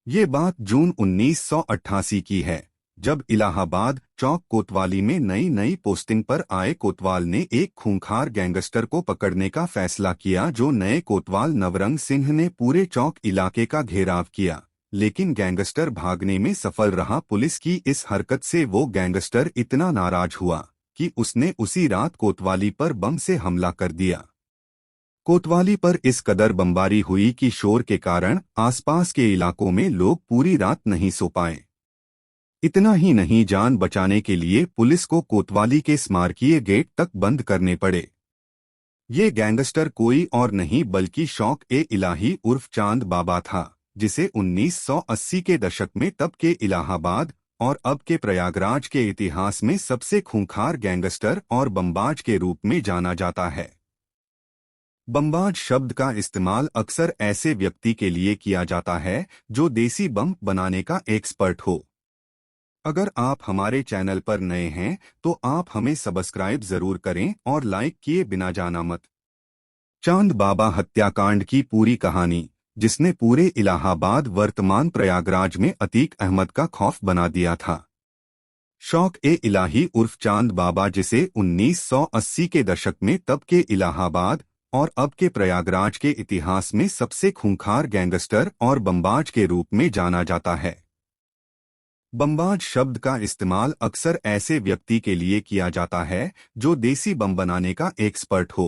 ये बात जून 1988 की है, जब इलाहाबाद चौक कोतवाली में नई नई पोस्टिंग पर आए कोतवाल ने एक खूंखार गैंगस्टर को पकड़ने का फैसला किया। जो नए कोतवाल नवरंग सिंह ने पूरे चौक इलाके का घेराव किया, लेकिन गैंगस्टर भागने में सफल रहा। पुलिस की इस हरकत से वो गैंगस्टर इतना नाराज हुआ कि उसने उसी रात कोतवाली पर बम से हमला कर दिया। कोतवाली पर इस कदर बमबारी हुई कि शोर के कारण आसपास के इलाकों में लोग पूरी रात नहीं सो पाए। इतना ही नहीं, जान बचाने के लिए पुलिस को कोतवाली के स्मारकीय गेट तक बंद करने पड़े। ये गैंगस्टर कोई और नहीं बल्कि शौक ए इलाही उर्फ चांद बाबा था, जिसे 1980 के दशक में तब के इलाहाबाद और अब के प्रयागराज के इतिहास में सबसे खूंखार गैंगस्टर और बमबाज के रूप में जाना जाता है। बमबाज शब्द का इस्तेमाल अक्सर ऐसे व्यक्ति के लिए किया जाता है जो देसी बम बनाने का एक्सपर्ट हो। अगर आप हमारे चैनल पर नए हैं तो आप हमें सब्सक्राइब जरूर करें और लाइक किए बिना जाना मत। चांद बाबा हत्याकांड की पूरी कहानी, जिसने पूरे इलाहाबाद वर्तमान प्रयागराज में अतीक अहमद का खौफ बना दिया था। शौक ए इलाही उर्फ चांद बाबा, जिसे 1980 के दशक में तब के इलाहाबाद और अब के प्रयागराज के इतिहास में सबसे खूंखार गैंगस्टर और बमबाज के रूप में जाना जाता है। बमबाज शब्द का इस्तेमाल अक्सर ऐसे व्यक्ति के लिए किया जाता है जो देसी बम बनाने का एक्सपर्ट हो।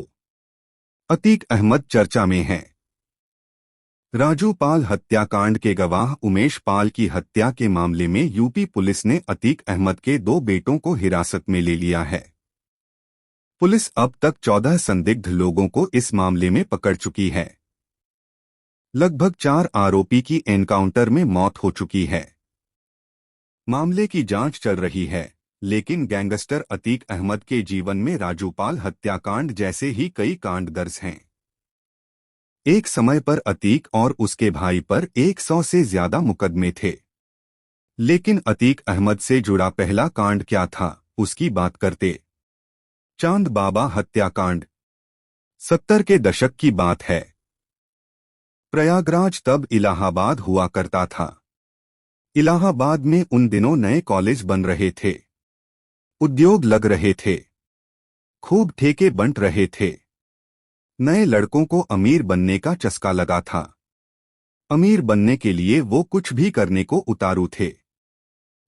अतीक अहमद चर्चा में है। राजू पाल हत्याकांड के गवाह उमेश पाल की हत्या के मामले में यूपी पुलिस ने अतीक अहमद के 2 बेटों को हिरासत में ले लिया है। पुलिस अब तक 14 संदिग्ध लोगों को इस मामले में पकड़ चुकी है। लगभग 4 आरोपी की एनकाउंटर में मौत हो चुकी है। मामले की जांच चल रही है, लेकिन गैंगस्टर अतीक अहमद के जीवन में राजूपाल हत्याकांड जैसे ही कई कांड दर्ज हैं। एक समय पर अतीक और उसके भाई पर 100 से ज्यादा मुकदमे थे। लेकिन अतीक अहमद से जुड़ा पहला कांड क्या था, उसकी बात करते। चांद बाबा हत्याकांड 70 के दशक की बात है। प्रयागराज तब इलाहाबाद हुआ करता था। इलाहाबाद में उन दिनों नए कॉलेज बन रहे थे, उद्योग लग रहे थे, खूब ठेके बंट रहे थे। नए लड़कों को अमीर बनने का चस्का लगा था। अमीर बनने के लिए वो कुछ भी करने को उतारू थे।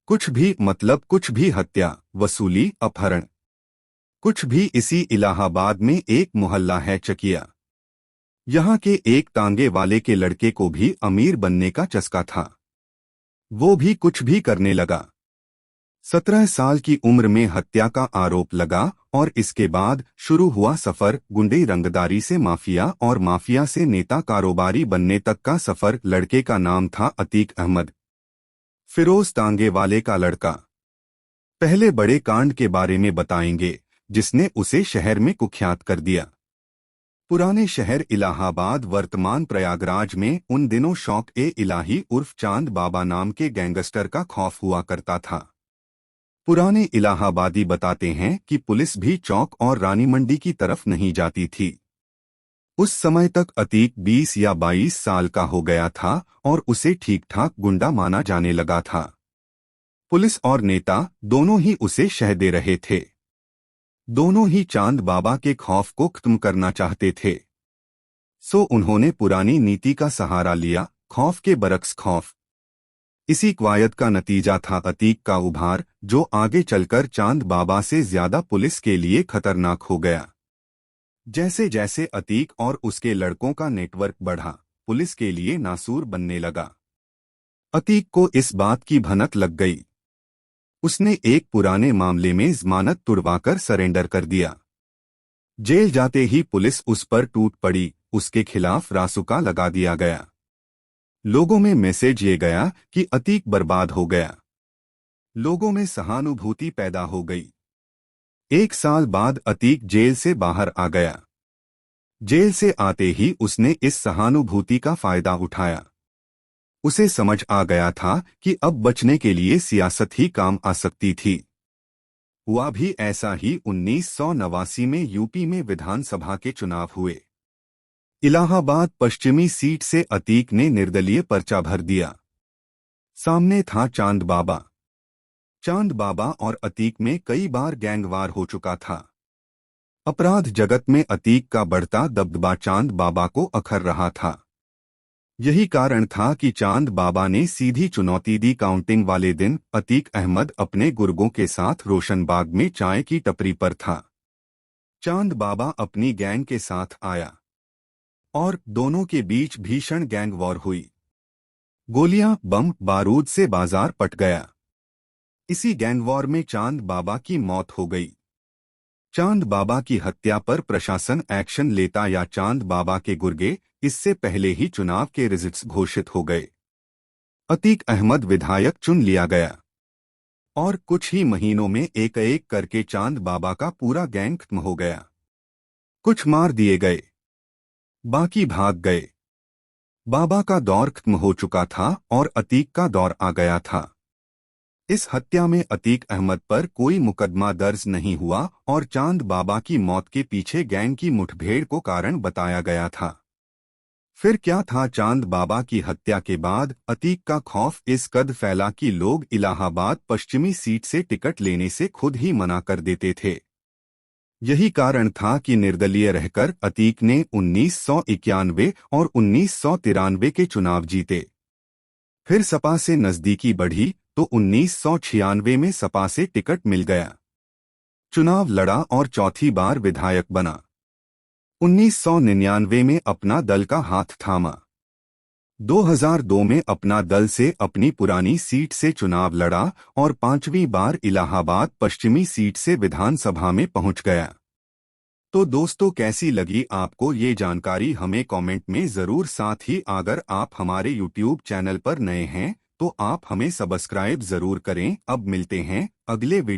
कुछ भी मतलब कुछ भी, हत्या, वसूली, अपहरण, कुछ भी। इसी इलाहाबाद में एक मोहल्ला है चकिया। यहाँ के एक तांगे वाले के लड़के को भी अमीर बनने का चस्का था। वो भी कुछ भी करने लगा। 17 साल की उम्र में हत्या का आरोप लगा और इसके बाद शुरू हुआ सफर, गुंडे रंगदारी से माफिया और माफिया से नेता कारोबारी बनने तक का सफर। लड़के का नाम था अतीक अहमद, फिरोज तांगे वाले का लड़का। पहले बड़े कांड के बारे में बताएंगे जिसने उसे शहर में कुख्यात कर दिया। पुराने शहर इलाहाबाद वर्तमान प्रयागराज में उन दिनों शौक ए इलाही उर्फ चांद बाबा नाम के गैंगस्टर का खौफ हुआ करता था। पुराने इलाहाबादी बताते हैं कि पुलिस भी चौक और रानी मंडी की तरफ नहीं जाती थी। उस समय तक अतीक 20 या 22 साल का हो गया था और उसे ठीक ठाक गुंडा माना जाने लगा था। पुलिस और नेता दोनों ही उसे शह दे रहे थे। दोनों ही चांद बाबा के खौफ को खत्म करना चाहते थे। सो उन्होंने पुरानी नीति का सहारा लिया, खौफ के बरक्स खौफ। इसी कवायद का नतीजा था अतीक का उभार, जो आगे चलकर चांद बाबा से ज्यादा पुलिस के लिए खतरनाक हो गया। जैसे जैसे अतीक और उसके लड़कों का नेटवर्क बढ़ा, पुलिस के लिए नासूर बनने लगा। अतीक को इस बात की भनक लग गई। उसने एक पुराने मामले में जमानत तुड़वाकर सरेंडर कर दिया। जेल जाते ही पुलिस उस पर टूट पड़ी, उसके खिलाफ रासुका लगा दिया गया। लोगों में मैसेज ये गया कि अतीक बर्बाद हो गया। लोगों में सहानुभूति पैदा हो गई। 1 साल बाद अतीक जेल से बाहर आ गया। जेल से आते ही उसने इस सहानुभूति का फायदा उठाया। उसे समझ आ गया था कि अब बचने के लिए सियासत ही काम आ सकती थी। हुआ भी ऐसा ही। 1989 में यूपी में विधानसभा के चुनाव हुए। इलाहाबाद पश्चिमी सीट से अतीक ने निर्दलीय पर्चा भर दिया। सामने था चांद बाबा। चांद बाबा और अतीक में कई बार गैंगवार हो चुका था। अपराध जगत में अतीक का बढ़ता दबदबा चांद बाबा को अखर रहा था। यही कारण था कि चांद बाबा ने सीधी चुनौती दी। काउंटिंग वाले दिन अतीक अहमद अपने गुर्गों के साथ रोशनबाग में चाय की टपरी पर था। चांद बाबा अपनी गैंग के साथ आया और दोनों के बीच भीषण गैंग वॉर हुई। गोलियां बम बारूद से बाजार पट गया। इसी गैंग वॉर में चांद बाबा की मौत हो गई। चांद बाबा की हत्या पर प्रशासन एक्शन लेता या चांद बाबा के गुर्गे इससे पहले ही चुनाव के रिजल्ट्स घोषित हो गए। अतीक अहमद विधायक चुन लिया गया और कुछ ही महीनों में एक एक करके चांद बाबा का पूरा गैंग खत्म हो गया। कुछ मार दिए गए, बाकी भाग गए। बाबा का दौर खत्म हो चुका था और अतीक का दौर आ गया था। इस हत्या में अतीक अहमद पर कोई मुकदमा दर्ज नहीं हुआ और चांद बाबा की मौत के पीछे गैंग की मुठभेड़ को कारण बताया गया था। फिर क्या था? चांद बाबा की हत्या के बाद अतीक का खौफ इस कद फैला कि लोग इलाहाबाद पश्चिमी सीट से टिकट लेने से खुद ही मना कर देते थे। यही कारण था कि निर्दलीय रहकर अतीक ने 1991 और 1993 के चुनाव जीते। फिर सपा से नजदीकी बढ़ी तो 1996 में सपा से टिकट मिल गया। चुनाव लड़ा और चौथी बार विधायक बना। 1999 में अपना दल का हाथ थामा। 2002 में अपना दल से अपनी पुरानी सीट से चुनाव लड़ा और 5वीं बार इलाहाबाद पश्चिमी सीट से विधानसभा में पहुंच गया। तो दोस्तों, कैसी लगी आपको ये जानकारी हमें कमेंट में ज़रूर। साथ ही अगर आप हमारे YouTube चैनल पर नए हैं तो आप हमें सब्सक्राइब ज़रूर करें। अब मिलते हैं अगले वीडियो